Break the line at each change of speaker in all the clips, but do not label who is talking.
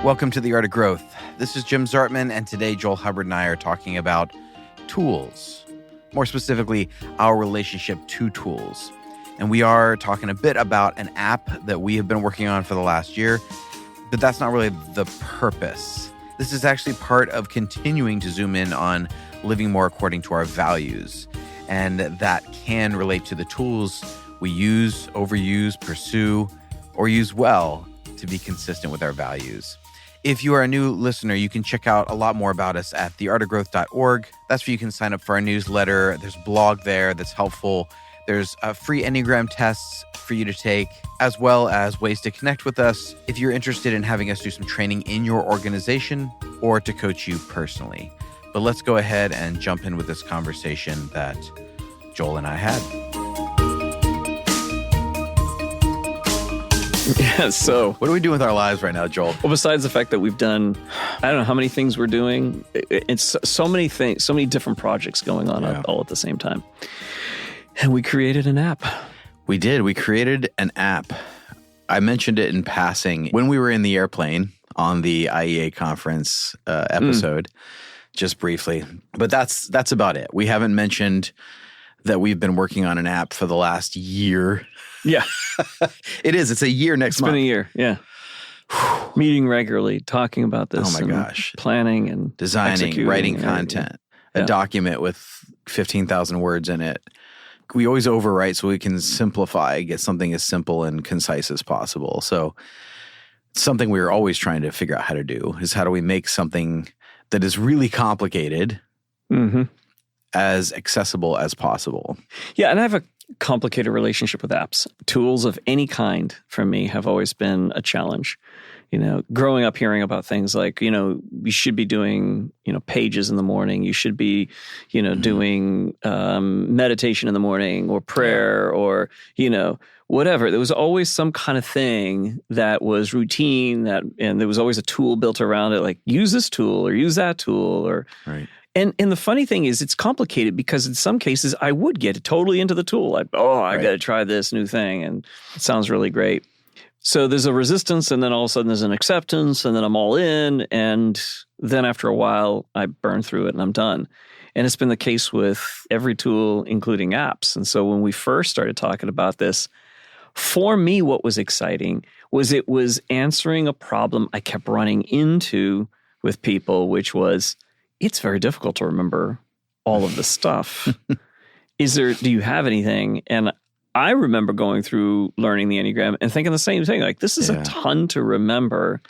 Welcome to The Art of Growth. This is Jim Zartman, and today Joel Hubbard and I are talking about tools. More specifically, our relationship to tools. And we are talking a bit about an app that we have been working on for the last year, but that's not really the purpose. This is actually part of continuing to zoom in on living more according to our values. And that can relate to the tools we use, overuse, pursue, or use well to be consistent with our values. If you are a new listener, you can check out a lot more about us at theartofgrowth.org. That's where you can sign up for our newsletter. There's a blog there that's helpful. There's free Enneagram tests for you to take, as well as ways to connect with us if you're interested in having us do some training in your organization or to coach you personally. But let's go ahead and jump in with this conversation that Joel and I had.
Yeah, so
what are we doing with our lives right now, Joel?
Well, besides the fact that we've done, I don't know how many things we're doing. It's so many things, so many different projects going on all at the same time. And we created an app.
We did. We created an app. I mentioned it in passing when we were in the airplane on the IEA conference episode, just briefly. But that's about it. We haven't mentioned that we've been working on an app for the last year.
Yeah.
It is. It's a year next month.
It's been a year, yeah. Meeting regularly, talking about this.
Oh my gosh.
Planning and
designing, writing content, a document with 15,000 words in it. We always overwrite so we can simplify, get something as simple and concise as possible. So something we're always trying to figure out how to do is how do we make something that is really complicated as accessible as possible.
Yeah, and I have a complicated relationship with apps. Tools of any kind for me have always been a challenge. You know, growing up hearing about things like, you should be doing, pages in the morning. You should be, doing meditation in the morning or prayer or, whatever. There was always some kind of thing that was routine and there was always a tool built around it, like use this tool or use that tool or.
Right.
And the funny thing is it's complicated because in some cases I would get totally into the tool. I got to try this new thing and it sounds really great. So there's a resistance and then all of a sudden there's an acceptance and then I'm all in. And then after a while I burn through it and I'm done. And it's been the case with every tool, including apps. And so when we first started talking about this, for me, what was exciting was it was answering a problem I kept running into with people, which was, it's very difficult to remember all of the stuff. Do you have anything? And I remember going through learning the Enneagram and thinking the same thing, like this is a ton to remember.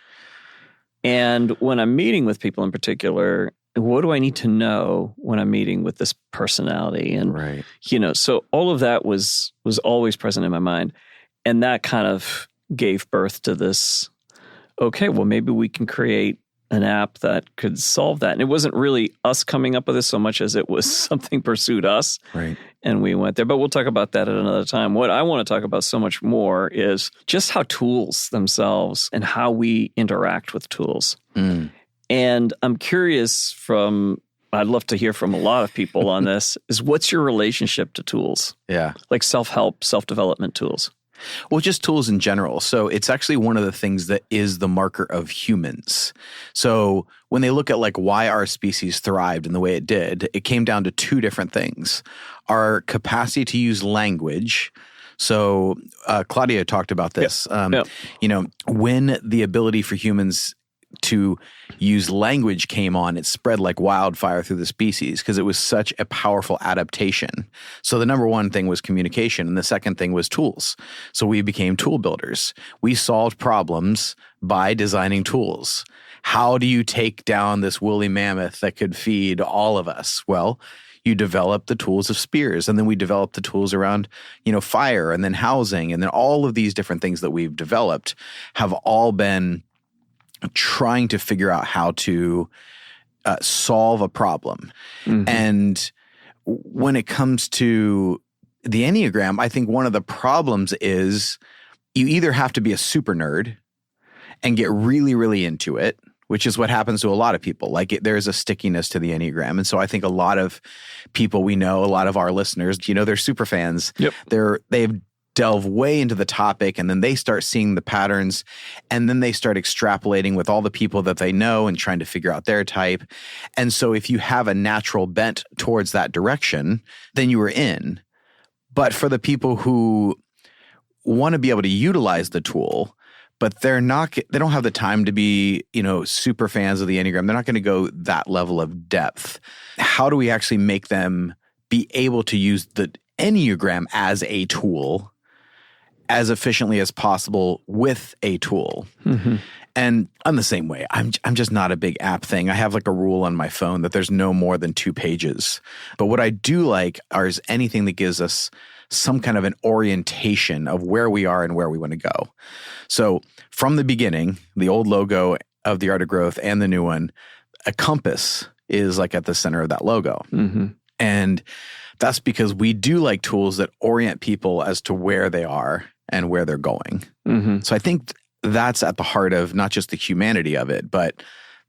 And when I'm meeting with people in particular, what do I need to know when I'm meeting with this personality? And, so all of that was always present in my mind. And that kind of gave birth to this, okay, well, maybe we can create an app that could solve that. And it wasn't really us coming up with this so much as it was something pursued us.
Right.
And we went there. But we'll talk about that at another time. What I want to talk about so much more is just how tools themselves and how we interact with tools. And I'm curious I'd love to hear from a lot of people on this, is what's your relationship to tools?
Yeah.
Like self-help, self-development tools.
Well, just tools in general. So it's actually one of the things that is the marker of humans. So when they look at like why our species thrived in the way it did, it came down to two different things. Our capacity to use language. So Claudia talked about this. When the ability for humans to use language came on, it spread like wildfire through the species because it was such a powerful adaptation. So the number one thing was communication, and the second thing was tools. So we became tool builders. We solved problems by designing tools. How do you take down this woolly mammoth that could feed all of us? Well, you develop the tools of spears, and then we developed the tools around, fire, and then housing, and then all of these different things that we've developed have all been trying to figure out how to solve a problem. And when it comes to the Enneagram, I think one of the problems is you either have to be a super nerd and get really, really into it, which is what happens to a lot of people. Like there's a stickiness to the Enneagram. And so I think a lot of people we know, a lot of our listeners, they're super fans.
Yep.
They've delve way into the topic, and then they start seeing the patterns, and then they start extrapolating with all the people that they know and trying to figure out their type. And so if you have a natural bent towards that direction, then you are in. But for the people who want to be able to utilize the tool, but they don't have the time to be, super fans of the Enneagram, they're not going to go that level of depth. How do we actually make them be able to use the Enneagram as a tool as efficiently as possible with a tool? Mm-hmm. And I'm the same way. I'm just not a big app thing. I have like a rule on my phone that there's no more than 2 pages. But what I do like is anything that gives us some kind of an orientation of where we are and where we want to go. So from the beginning, the old logo of the Art of Growth and the new one, a compass is like at the center of that logo. Mm-hmm. And that's because we do like tools that orient people as to where they are and where they're going. Mm-hmm. So I think that's at the heart of not just the humanity of it, but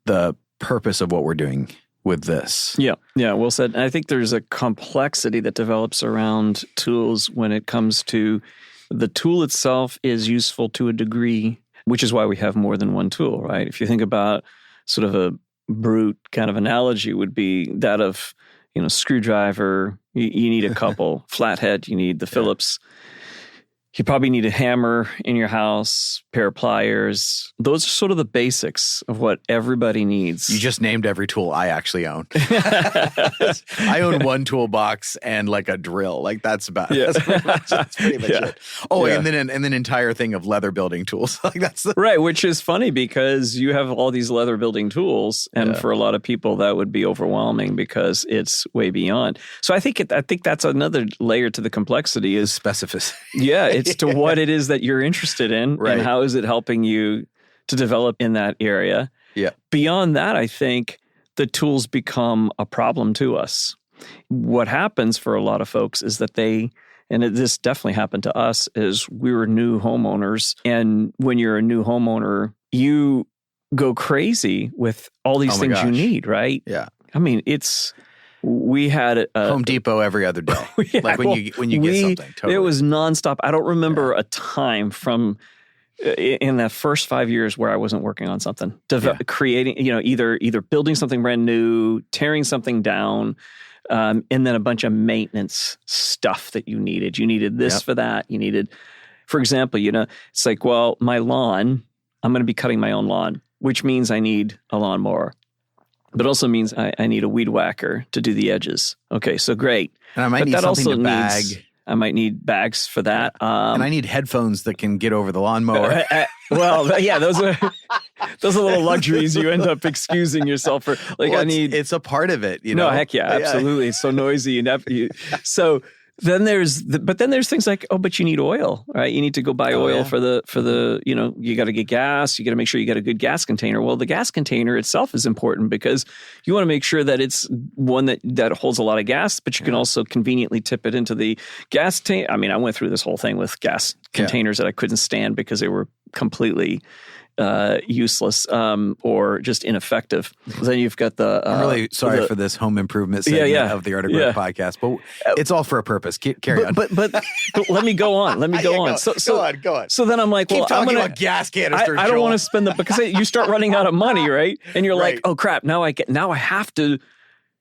the purpose of what we're doing with this.
Yeah, well said. And I think there's a complexity that develops around tools when it comes to the tool itself is useful to a degree, which is why we have more than one tool, right? If you think about sort of a brute kind of analogy would be that of, screwdriver, you need a couple, flathead, you need the Phillips. You probably need a hammer in your house, pair of pliers. Those are sort of the basics of what everybody needs.
You just named every tool I actually own. I own one toolbox and like a drill. Like that's pretty much it. Oh, yeah. and then an entire thing of leather building tools. Like that's
right, which is funny because you have all these leather building tools, and for a lot of people that would be overwhelming because it's way beyond. So I think that's another layer to the complexity is
specificity.
Yeah. It's to what it is that you're interested in, right, and how is it helping you to develop in that area.
Yeah.
Beyond that, I think the tools become a problem to us. What happens for a lot of folks is that this definitely happened to us, is we were new homeowners. And when you're a new homeowner, you go crazy with all these things you need, right?
Yeah.
I mean, we had
Home Depot every other day. Like when you get something. Totally.
It was nonstop. I don't remember a time from in that first 5 years where I wasn't working on something, creating, either building something brand new, tearing something down, and then a bunch of maintenance stuff that you needed. You needed this for that. You needed, for example, it's like, well, my lawn, I'm going to be cutting my own lawn, which means I need a lawnmower. But also means I need a weed whacker to do the edges. Okay, so great.
And I might need something to bag.
I might need bags for that.
And I need headphones that can get over the lawnmower.
Those are little luxuries you end up excusing yourself for. Like,
it's a part of it,
No, heck yeah, absolutely. It's so noisy and so. Then there's things like, but you need oil, right? You need to go buy oil for the, you got to get gas. You got to make sure you got a good gas container. Well, the gas container itself is important because you want to make sure that it's one that holds a lot of gas, but you can also conveniently tip it into the gas tank. I mean, I went through this whole thing with gas containers that I couldn't stand because they were completely useless or just ineffective. Then you've got the...
I'm really sorry for this home improvement segment of the Art of Growth podcast, but it's all for a purpose. Carry on.
But let me go on. Go on.
Go on.
So then I'm like,
keep talking about gas canisters.
I don't want to spend because you start running out of money, right? And you're like, oh crap! Now I have to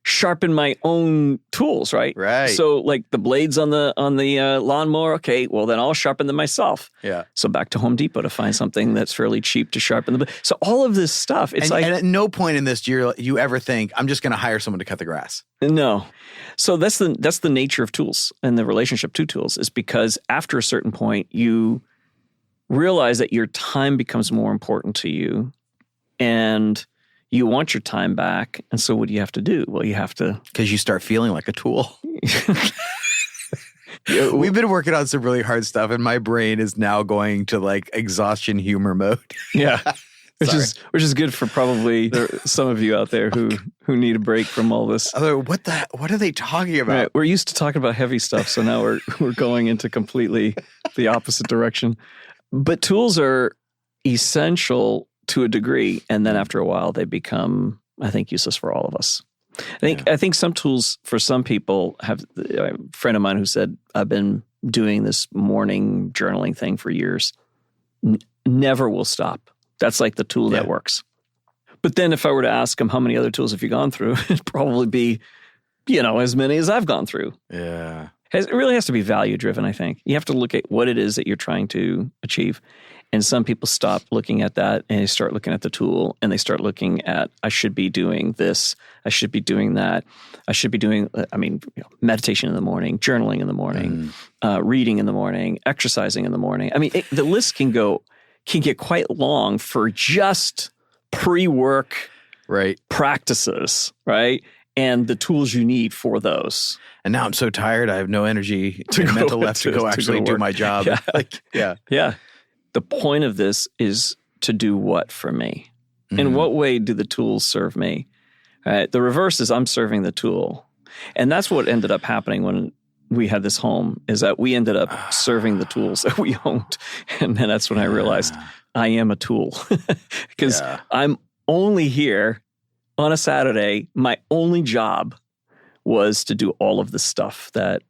sharpen my own tools, right?
Right.
So like the blades on the lawnmower, okay, well then I'll sharpen them myself.
Yeah.
So back to Home Depot to find something that's fairly cheap to sharpen them. So all of this stuff, and
at no point in this do you ever think I'm just going to hire someone to cut the grass.
No. So that's the nature of tools and the relationship to tools is because after a certain point you realize that your time becomes more important to you and you want your time back. And so what do you have to do? Well, you have to...
Because you start feeling like a tool. We've been working on some really hard stuff and my brain is now going to like exhaustion humor mode.
Yeah. Which is good for probably some of you out there who need a break from all this.
What are they talking about?
Right. We're used to talking about heavy stuff, so now we're going into completely the opposite direction. But tools are essential to a degree, and then after a while they become, I think, useless for all of us. I think some tools for some people have. A friend of mine who said, I've been doing this morning journaling thing for years. Never will stop. That's like the tool that works. But then if I were to ask him, how many other tools have you gone through? It'd probably be, as many as I've gone through.
Yeah.
It really has to be value driven, I think. You have to look at what it is that you're trying to achieve. And some people stop looking at that and they start looking at the tool and they start looking at, I should be doing this. I should be doing that. I should be doing, meditation in the morning, journaling in the morning, reading in the morning, exercising in the morning. I mean, the list can get quite long for just pre-work practices, right? And the tools you need for those.
And now I'm so tired. I have no energy mental left to go actually do my job.
Yeah. The point of this is to do what for me? In what way do the tools serve me? Right? The reverse is I'm serving the tool. And that's what ended up happening when we had this home, is that we ended up serving the tools that we owned. And then that's when I realized I am a tool. Because I'm only here on a Saturday. My only job was to do all of the stuff that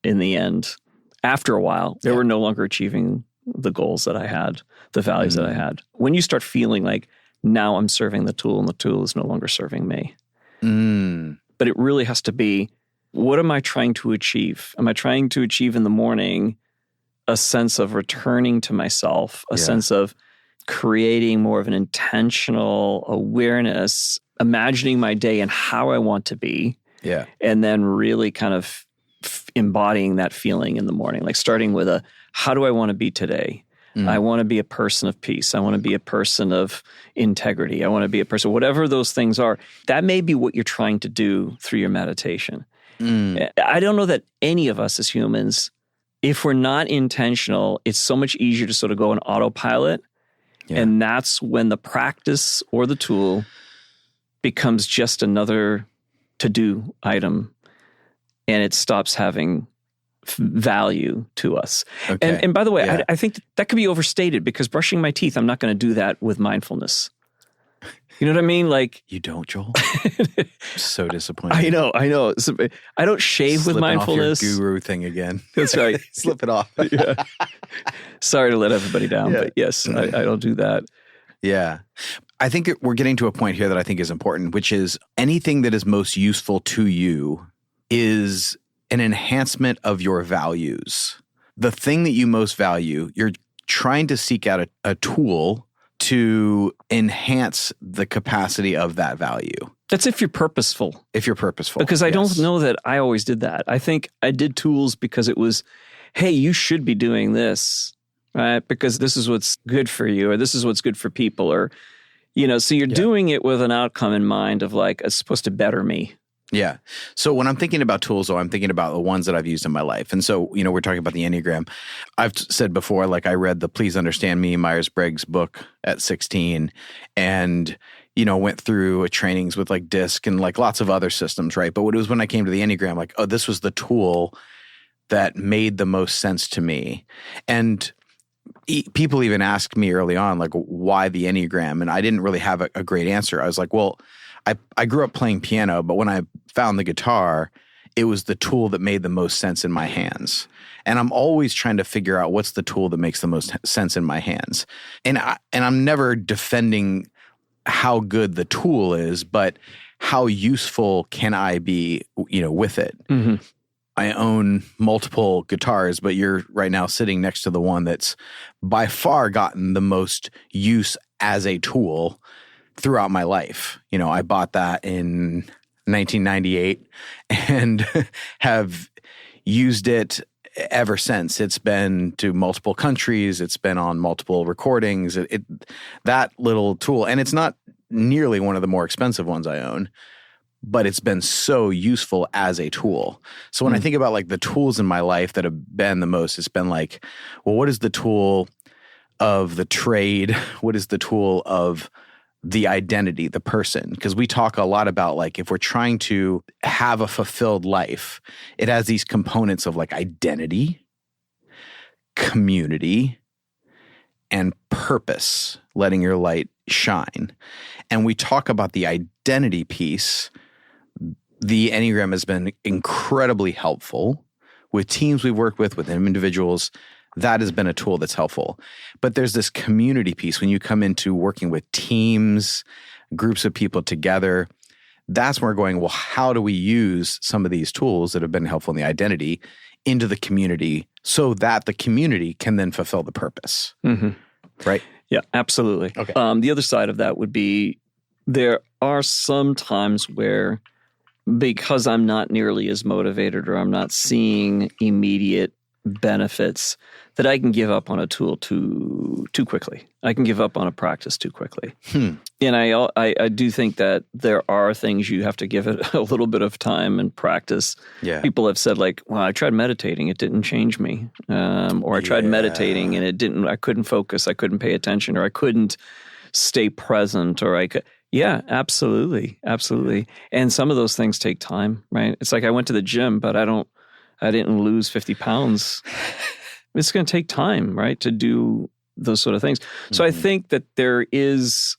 in the end, after a while, they were no longer achieving the goals that I had, the values that I had. When you start feeling like now I'm serving the tool and the tool is no longer serving me. But it really has to be, what am I trying to achieve? Am I trying to achieve in the morning a sense of returning to myself, a sense of creating more of an intentional awareness, imagining my day and how I want to be, and then really kind of embodying that feeling in the morning, like starting with how do I want to be today? I want to be a person of peace. I want to be a person of integrity. I want to be a person, whatever those things are. That may be what you're trying to do through your meditation. I don't know that any of us as humans, if we're not intentional, it's so much easier to sort of go on autopilot. And that's when the practice or the tool becomes just another to-do item, and it stops having value to us. And by the way, I think that could be overstated, because brushing my teeth, I'm not going to do that with mindfulness. You know what I mean? Like,
you don't, Joel? So disappointed.
I know. So, I don't shave with mindfulness.
Off your guru thing again.
That's right.
Slip it off.
Sorry to let everybody down, but yes, I don't do that.
Yeah. I think we're getting to a point here that I think is important, which is anything that is most useful to you is an enhancement of your values. The thing that you most value, you're trying to seek out a tool to enhance the capacity of that value.
That's if you're purposeful. Because I don't know that I always did that. I think I did tools because it was, hey, you should be doing this, right? Because this is what's good for you, or this is what's good for people, or, so you're doing it with an outcome in mind of like, it's supposed to better me.
Yeah. So when I'm thinking about tools, though, I'm thinking about the ones that I've used in my life. And so, we're talking about the Enneagram. I've said before, like I read the Please Understand Me, Myers-Briggs book at 16 and, went through trainings with like DISC and like lots of other systems, right? But it was when I came to the Enneagram, like, oh, this was the tool that made the most sense to me. And people even asked me early on, like, why the Enneagram? And I didn't really have a great answer. I was like, well, I grew up playing piano, but when I found the guitar, it was the tool that made the most sense in my hands. And I'm always trying to figure out what's the tool that makes the most sense in my hands. And I'm never defending how good the tool is, but how useful can I be, with it? I own multiple guitars, but you're right now sitting next to the one that's by far gotten the most use as a tool throughout my life. I bought that in 1998 and have used it ever since. It's been to multiple countries. It's been on multiple recordings. That little tool, and it's not nearly one of the more expensive ones I own, but it's been so useful as a tool. So when I think about like the tools in my life that have been the most, it's been like, well, what is the tool of the trade? What is the tool of the identity, the person? Because we talk a lot about like, if we're trying to have a fulfilled life, it has these components of like identity, community, and purpose, letting your light shine. And we talk about the identity piece. The Enneagram has been incredibly helpful with teams we've worked with individuals, that has been a tool that's helpful. But there's this community piece when you come into working with teams, groups of people together. That's where we're going, well, how do we use some of these tools that have been helpful in the identity into the community so that the community can then fulfill the purpose?
Mm-hmm.
Right?
Yeah, absolutely.
Okay.
The other side of that would be there are some times where, because I'm not nearly as motivated or I'm not seeing immediate benefits, that I can give up on a tool too quickly. I can give up on a practice too quickly. And I do think that there are things you have to give it a little bit of time and practice.
Yeah.
People have said like, well, I tried meditating, it didn't change me. Or I tried meditating and I couldn't focus, I couldn't pay attention, or I couldn't stay present, or I could. Yeah, absolutely. Absolutely. And some of those things take time, right? It's like I went to the gym, but I didn't lose 50 pounds. It's going to take time, right, to do those sort of things. So I think that there is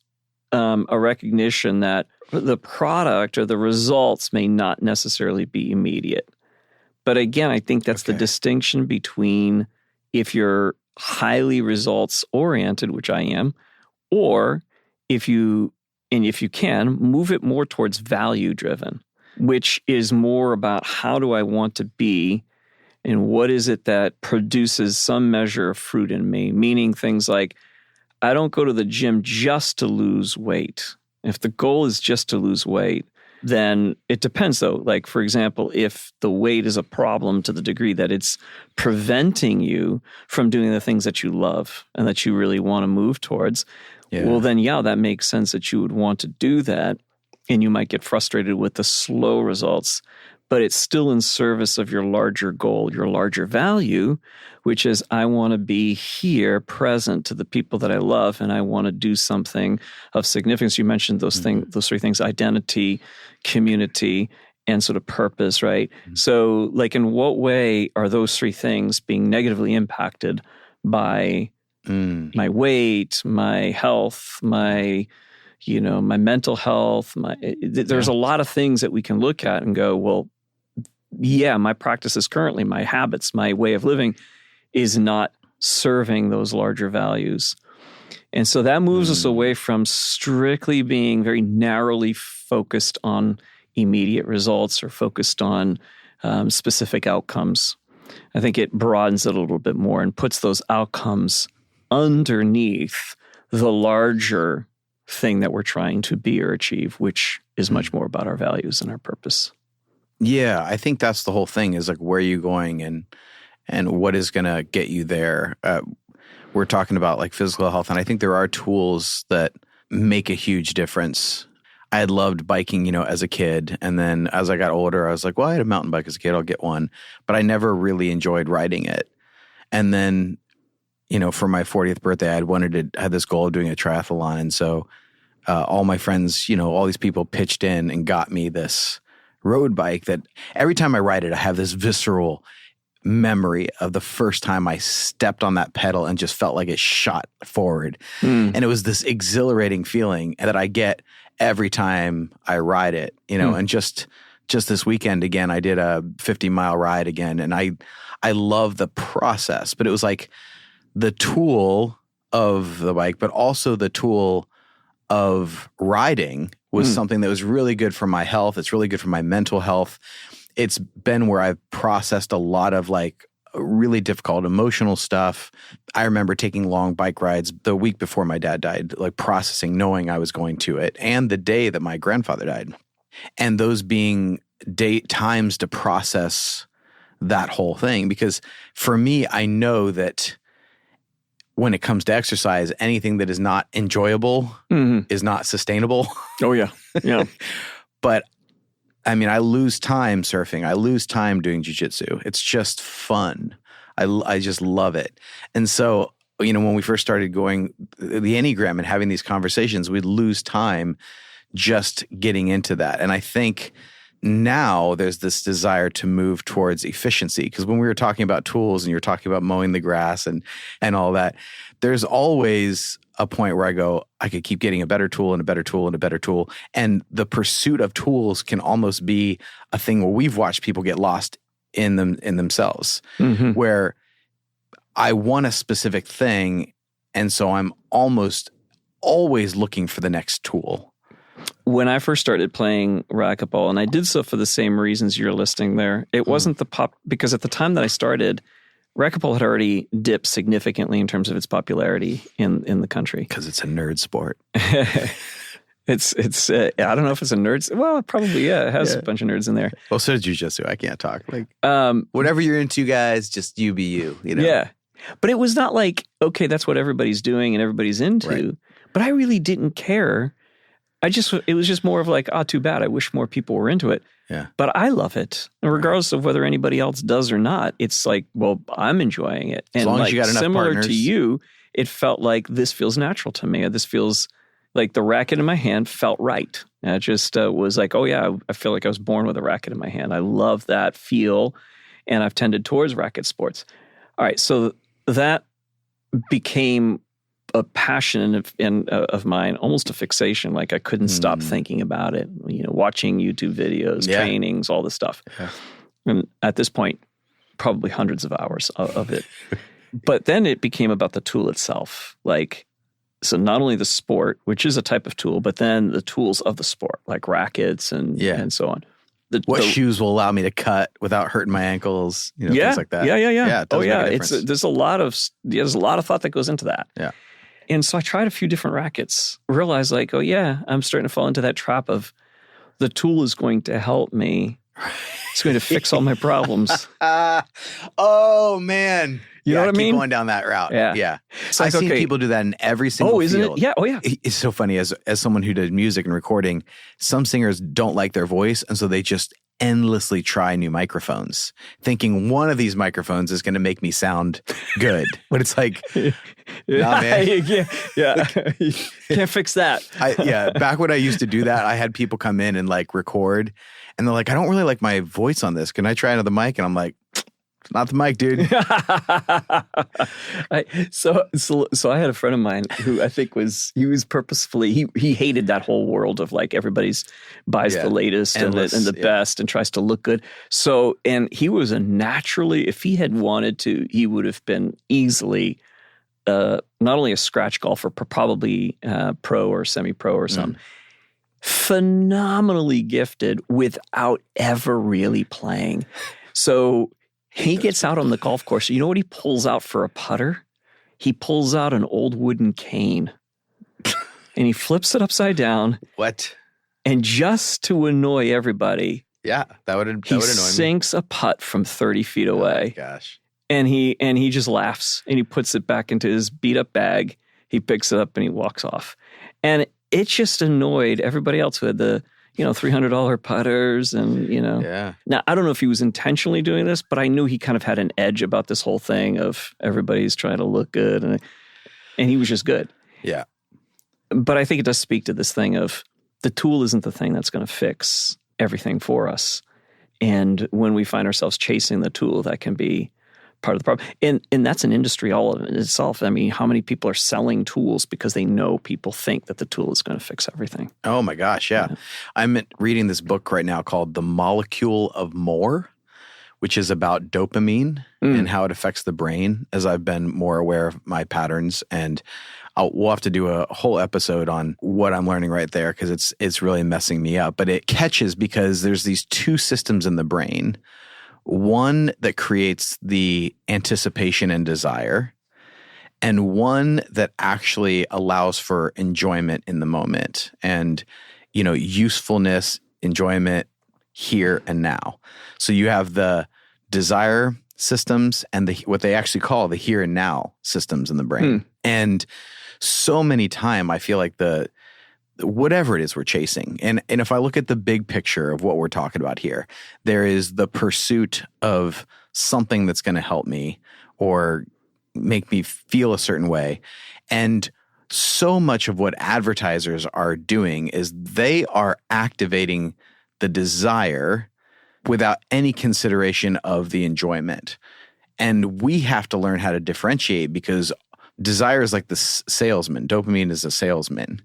a recognition that the product or the results may not necessarily be immediate. But again, I think that's the distinction between if you're highly results oriented, which I am, or if you can, move it more towards value driven, which is more about how do I want to be and what is it that produces some measure of fruit in me, meaning things like I don't go to the gym just to lose weight. If the goal is just to lose weight, then it depends though. Like, for example, if the weight is a problem to the degree that it's preventing you from doing the things that you love and that you really want to move towards, well, then, that makes sense that you would want to do that. And you might get frustrated with the slow results, but it's still in service of your larger goal, your larger value, which is I want to be here present to the people that I love, and I want to do something of significance. You mentioned those three things: identity, community, and sort of purpose, right? So like, in what way are those three things being negatively impacted by my weight, my health, my mental health? There's a lot of things that we can look at and go, well, my practices currently, my habits, my way of living is not serving those larger values. And so that moves us away from strictly being very narrowly focused on immediate results or focused on specific outcomes. I think it broadens it a little bit more and puts those outcomes underneath the larger thing that we're trying to be or achieve, which is much more about our values and our purpose.
Yeah, I think that's the whole thing, is like, where are you going and what is going to get you there? We're talking about like physical health, and I think there are tools that make a huge difference. I had loved biking, as a kid, and then as I got older, I was like, well, I had a mountain bike as a kid, I'll get one, but I never really enjoyed riding it. And then, for my 40th birthday, I had this goal of doing a triathlon. And so all my friends, all these people pitched in and got me this road bike that every time I ride it, I have this visceral memory of the first time I stepped on that pedal and just felt like it shot forward. And it was this exhilarating feeling that I get every time I ride it, and just this weekend, again, I did a 50-mile ride again. And I love the process, but it was like the tool of the bike, but also the tool of riding was something that was really good for my health. It's really good for my mental health. It's been where I've processed a lot of like really difficult emotional stuff. I remember taking long bike rides the week before my dad died, like processing, knowing I was going to it, and the day that my grandfather died. And those being times to process that whole thing. Because for me, I know that when it comes to exercise, anything that is not enjoyable is not sustainable.
Oh, yeah. Yeah.
But I mean, I lose time surfing. I lose time doing jiu-jitsu. It's just fun. I just love it. And so, when we first started going the Enneagram and having these conversations, we'd lose time just getting into that. And I think now there's this desire to move towards efficiency, because when we were talking about tools and you're talking about mowing the grass and all that, there's always a point where I go, I could keep getting a better tool and a better tool and a better tool. And the pursuit of tools can almost be a thing where we've watched people get lost in themselves,
Mhm.
where I want a specific thing, and so I'm almost always looking for the next tool.
When I first started playing racquetball, and I did so for the same reasons you're listing there, it wasn't the pop, because at the time that I started, racquetball had already dipped significantly in terms of its popularity in the country.
Because it's a nerd sport.
It's I don't know if it's a nerd. Well, probably, yeah. It has a bunch of nerds in there.
Well, so does jiu-jitsu. I can't talk. Like, whatever you're into, guys, just you be you. You know?
Yeah. But it was not like, okay, that's what everybody's doing and everybody's into.
Right.
But I really didn't care. It was just more of like, too bad. I wish more people were into it.
Yeah.
But I love it. And regardless of whether anybody else does or not, it's like, well, I'm enjoying it. And
as long
like,
as you got enough
similar
partners.
to you, it felt like this feels natural to me. This feels like the racket in my hand felt right. And it just was like, oh yeah, I feel like I was born with a racket in my hand. I love that feel. And I've tended towards racket sports. All right. So that became a passion of mine, almost a fixation. Like I couldn't stop thinking about it, watching YouTube videos, trainings, all this stuff.
Yeah.
And at this point, probably hundreds of hours of it. But then it became about the tool itself. Like, so not only the sport, which is a type of tool, but then the tools of the sport, like rackets and so on.
What shoes will allow me to cut without hurting my ankles? Things like that.
Yeah.
It does make a
It's
difference.
there's a lot of thought that goes into that.
Yeah.
And so I tried a few different rackets, realized like, oh yeah, I'm starting to fall into that trap of the tool is going to help me. It's going to fix all my problems.
Oh man.
You know what I mean?
Keep going down that route.
Yeah. It's like,
I've seen
okay.
people do that in every single
Isn't
field.
it? Yeah. Oh yeah.
It's so funny as someone who did music and recording, some singers don't like their voice, and so they just endlessly try new microphones, thinking one of these microphones is going to make me sound good. But it's like, nah, man.
Yeah. You can't fix that.
Back when I used to do that, I had people come in and like record, and they're like, I don't really like my voice on this. Can I try another mic? And I'm like, it's not the mic, dude.
So I had a friend of mine who I think he was purposefully, he hated that whole world of like everybody's buys the latest
Endless,
and the best and tries to look good. So, and he was if he had wanted to, he would have been easily not only a scratch golfer, but probably pro or semi-pro or something. Phenomenally gifted without ever really playing. So he gets out on the golf course. You know what he pulls out for a putter? He pulls out an old wooden cane and he flips it upside down.
What?
And just to annoy everybody,
that would annoy me.
He sinks a putt from 30 feet away.
Oh my gosh.
And he just laughs and he puts it back into his beat up bag. He picks it up and he walks off. And it just annoyed everybody else who had the $300 putters and,
Yeah.
Now, I don't know if he was intentionally doing this, but I knew he kind of had an edge about this whole thing of everybody's trying to look good and he was just good.
Yeah.
But I think it does speak to this thing of the tool isn't the thing that's going to fix everything for us. And when we find ourselves chasing the tool, that can be part of the problem. And that's an industry all in itself. I mean, how many people are selling tools because they know people think that the tool is going to fix everything?
Oh my gosh, yeah. I'm reading this book right now called The Molecule of More, which is about dopamine and how it affects the brain, as I've been more aware of my patterns. And we'll have to do a whole episode on what I'm learning right there because it's really messing me up. But it catches because there's these two systems in the brain. One that creates the anticipation and desire, and one that actually allows for enjoyment in the moment and, usefulness, enjoyment here and now. So you have the desire systems and what they actually call the here and now systems in the brain. And so many times I feel like whatever it is we're chasing. And if I look at the big picture of what we're talking about here, there is the pursuit of something that's going to help me or make me feel a certain way. And so much of what advertisers are doing is they are activating the desire without any consideration of the enjoyment. And we have to learn how to differentiate because desire is like the salesman. Dopamine is a salesman.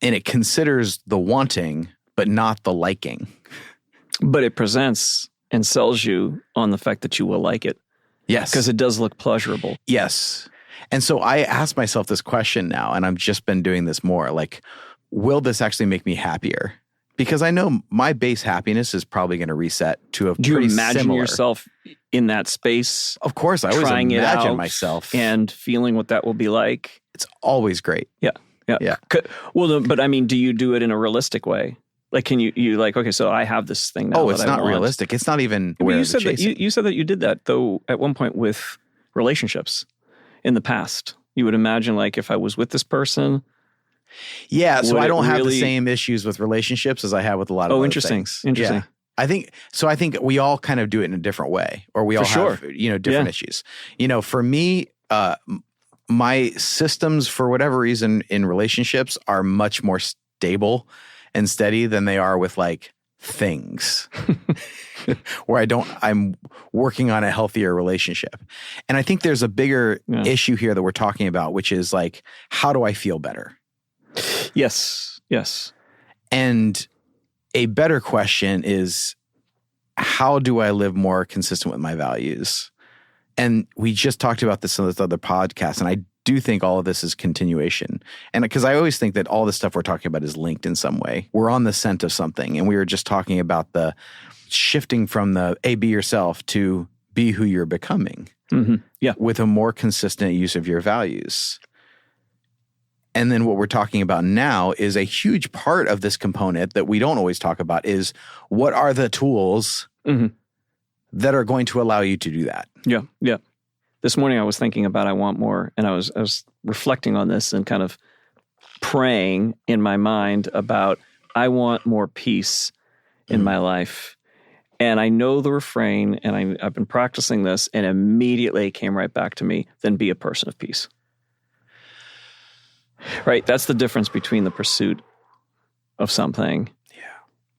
And it considers the wanting, but not the liking.
But it presents and sells you on the fact that you will like it.
Yes.
Because it does look pleasurable.
Yes. And so I ask myself this question now, and I've just been doing this more, like, will this actually make me happier? Because I know my base happiness is probably going to reset to a
Do you
pretty
imagine
similar.
yourself in that space?
Of course, I always
trying it
imagine
out
myself.
and feeling what that will be like?
It's always great.
Yeah.
Yeah.
Well, but I mean, do you do it in a realistic way? Like, can you like, okay, so I have this thing now.
Oh, it's
that I
not
want.
realistic. It's not even
But
where
you
the
said that
chasing.
you said that you did that though at one point with relationships in the past. You would imagine, like, if I was with this person.
Yeah, so
Would
I
it
don't have the
really-
same issues with relationships as I have with a lot of
Oh,
other
interesting.
things.
Interesting.
Yeah. I think we all kind of do it in a different way, or we all
For
have,
sure.
different issues. For me, my systems, for whatever reason, in relationships are much more stable and steady than they are with like things where I'm working on a healthier relationship. And I think there's a bigger issue here that we're talking about, which is like, how do I feel better?
Yes.
And a better question is, how do I live more consistent with my values? And we just talked about this on this other podcast, and I do think all of this is continuation. And because I always think that all this stuff we're talking about is linked in some way. We're on the scent of something, and we were just talking about the shifting from the be yourself to be who you're becoming.
Mm-hmm. Yeah.
With a more consistent use of your values. And then what we're talking about now is a huge part of this component that we don't always talk about is, what are the tools that are going to allow you to do that?
Yeah. This morning I was thinking about I want more, and I was reflecting on this and kind of praying in my mind about I want more peace in my life. And I know the refrain, and I've been practicing this, and immediately it came right back to me, then be a person of peace. Right? That's the difference between the pursuit of something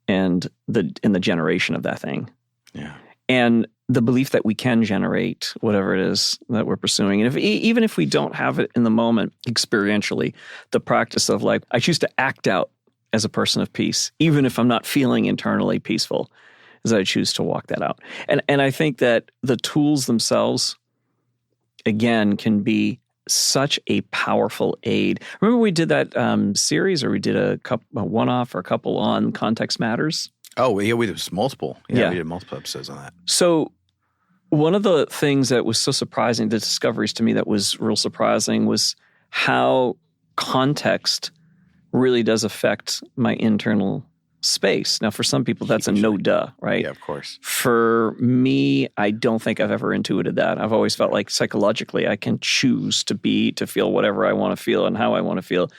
and the generation of that thing.
Yeah.
And the belief that we can generate whatever it is that we're pursuing. And even if we don't have it in the moment experientially, the practice of like, I choose to act out as a person of peace, even if I'm not feeling internally peaceful, is I choose to walk that out. And I think that the tools themselves, again, can be such a powerful aid. Remember we did that series, or we did a one-off or a couple on Context Matters?
Oh, yeah, we did multiple. Yeah,
Yeah.
we did multiple episodes on that.
So one of the things that was so surprising, the discoveries to me that was real surprising, was how context really does affect my internal space. Now, for some people, that's a no-duh, right?
Yeah, of course.
For me, I don't think I've ever intuited that. I've always felt like psychologically I can choose to feel whatever I want to feel and how I want to feel,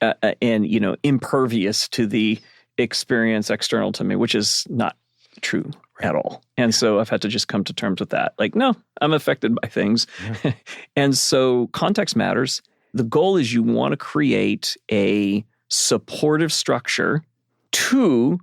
and, impervious to the experience external to me, which is not true at all. And so I've had to just come to terms with that. Like, no, I'm affected by things. Yeah. And so context matters. The goal is you want to create a supportive structure to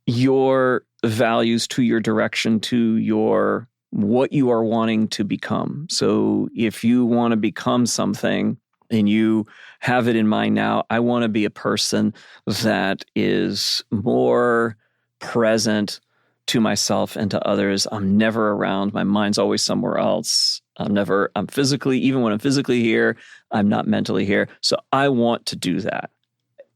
your values, to your direction, to what you are wanting to become. So if you want to become something and you have it in mind now, I want to be a person that is more present to myself and to others. I'm never around. My mind's always somewhere else. I'm physically, even when I'm physically here, I'm not mentally here. So I want to do that.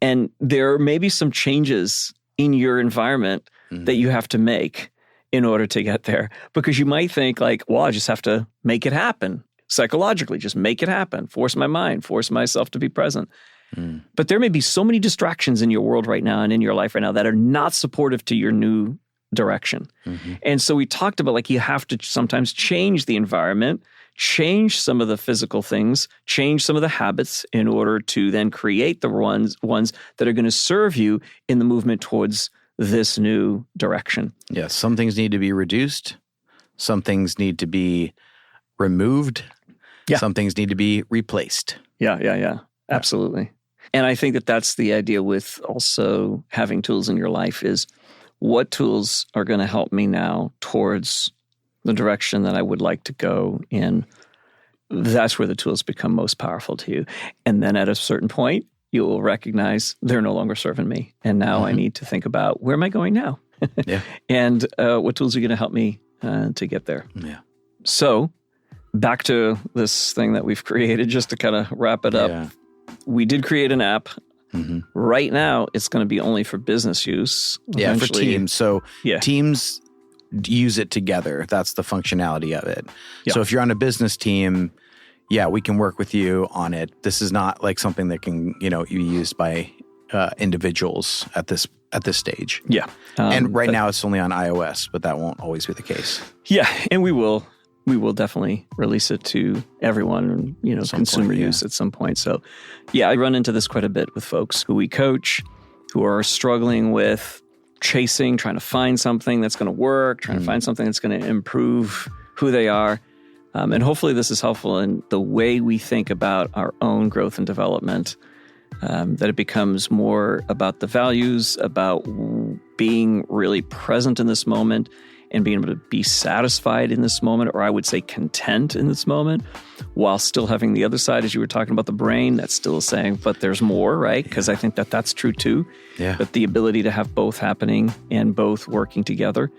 And there may be some changes in your environment that you have to make in order to get there, because you might think like, well, I just have to make it happen psychologically, just make it happen, force my mind, force myself to be present. But there may be so many distractions in your world right now and in your life right now that are not supportive to your new direction. And so we talked about like you have to sometimes change the environment, change some of the physical things, change some of the habits in order to then create the ones that are going to serve you in the movement towards this new direction.
Yes, some things need to be reduced. Some things need to be removed.
Yeah.
Some things need to be replaced.
Yeah. Absolutely. And I think that that's the idea with also having tools in your life is what tools are going to help me now towards the direction that I would like to go in. That's where the tools become most powerful to you. And then at a certain point, you will recognize they're no longer serving me. And now I need to think about, where am I going now?
Yeah.
And what tools are going to help me to get there?
Yeah.
So back to this thing that we've created, just to kind of wrap it up.
Yeah.
We did create an app.
Mm-hmm.
Right now, it's going to be only for business use.
Yeah, for
Eventually-
teams. So
Yeah.
teams use it together. That's the functionality of it.
Yeah.
So if you're on a business team, yeah, we can work with you on it. This is not like something that can, be used by individuals at this stage.
Yeah.
And right now it's only on iOS, but that won't always be the case.
Yeah, and we will definitely release it to everyone,
Some
consumer
point, yeah.
use at some point. So, yeah, I run into this quite a bit with folks who we coach who are struggling with trying to find something that's going to work, trying to find something that's going to improve who they are. And hopefully this is helpful in the way we think about our own growth and development, that it becomes more about the values, about being really present in this moment and being able to be satisfied in this moment, or I would say content in this moment, while still having the other side, as you were talking about the brain, that's still saying, but there's more, right? Because I think that that's true too.
Yeah.
But the ability to have both happening and both working together,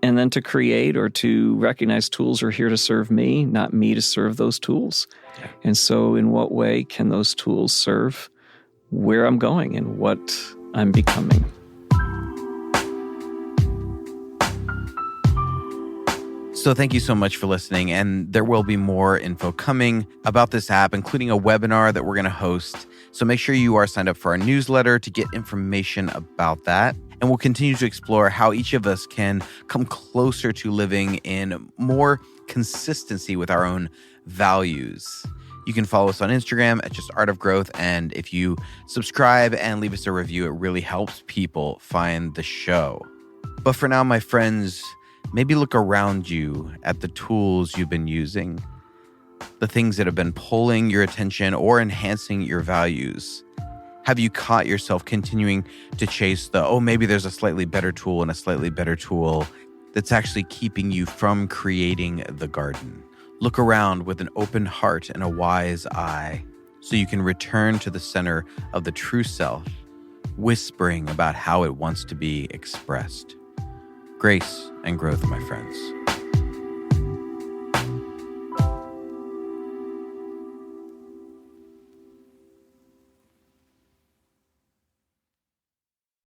and then to create or to recognize tools are here to serve me, not me to serve those tools.
Yeah.
And so in what way can those tools serve where I'm going and what I'm becoming?
So thank you so much for listening, and there will be more info coming about this app, including a webinar that we're going to host. So make sure you are signed up for our newsletter to get information about that. And we'll continue to explore how each of us can come closer to living in more consistency with our own values. You can follow us on Instagram at Just Art of Growth. And if you subscribe and leave us a review, it really helps people find the show. But for now, my friends, maybe look around you at the tools you've been using, the things that have been pulling your attention or enhancing your values. Have you caught yourself continuing to chase maybe there's a slightly better tool and a slightly better tool that's actually keeping you from creating the garden? Look around with an open heart and a wise eye so you can return to the center of the true self, whispering about how it wants to be expressed. Grace and growth, my friends.